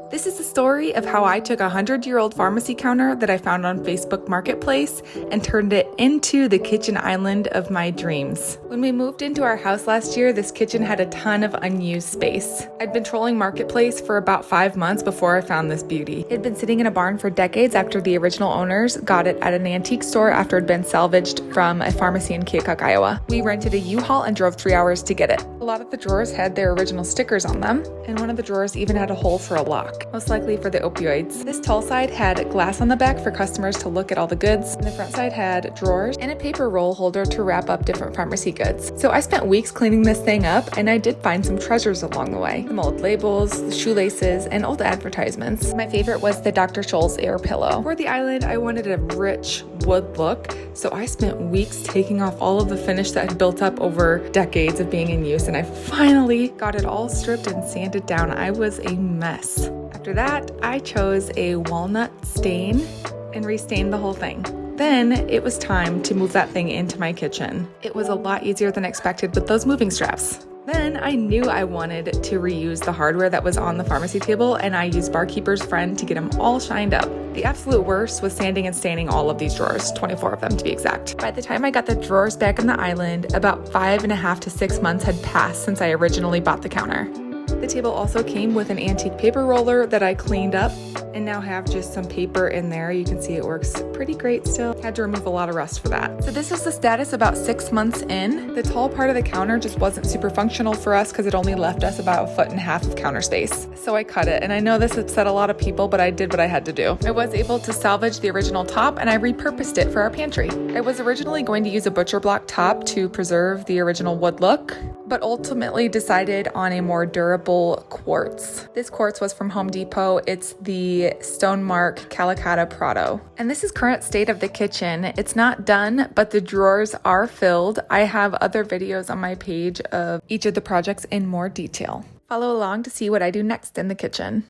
This is the story of how I took a 100-year-old pharmacy counter that I found on Facebook Marketplace and turned it into the kitchen island of my dreams. When we moved into our house last year, this kitchen had a ton of unused space. I'd been trolling Marketplace for about 5 months before I found this beauty. It had been sitting in a barn for decades after the original owners got it at an antique store after it had been salvaged from a pharmacy in Keokuk, Iowa. We rented a U-Haul and drove 3 hours to get it. A lot of the drawers had their original stickers on them, and one of the drawers even had a hole for a lock, most likely for the opioids. This tall side had glass on the back for customers to look at all the goods, and the front side had drawers and a paper roll holder to wrap up different pharmacy goods. So I spent weeks cleaning this thing up, and I did find some treasures along the way. Some old labels, the shoelaces, and old advertisements. My favorite was the Dr. Scholl's air pillow. For the island, I wanted a rich wood look, so I spent weeks taking off all of the finish that had built up over decades of being in use, and I finally got it all stripped and sanded down. I was a mess. After that, I chose a walnut stain and restained the whole thing. Then it was time to move that thing into my kitchen. It was a lot easier than expected with those moving straps. Then I knew I wanted to reuse the hardware that was on the pharmacy table, and I used Barkeeper's Friend to get them all shined up. The absolute worst was sanding and staining all of these drawers, 24 of them to be exact. By the time I got the drawers back on the island, about 5.5 to 6 months had passed since I originally bought the counter. The table also came with an antique paper roller that I cleaned up and now have just some paper in there. You can see it works pretty great still. Had to remove a lot of rust for that. So this is the status about 6 months in. The tall part of the counter just wasn't super functional for us because it only left us about 1.5 feet of counter space. So I cut it, and I know this upset a lot of people, but I did what I had to do. I was able to salvage the original top, and I repurposed it for our pantry. I was originally going to use a butcher block top to preserve the original wood look, but ultimately decided on a more durable quartz. This quartz was from Home Depot. It's the Stonemark Calacatta Prado. And this is current state of the kitchen. It's not done, but the drawers are filled. I have other videos on my page of each of the projects in more detail. Follow along to see what I do next in the kitchen.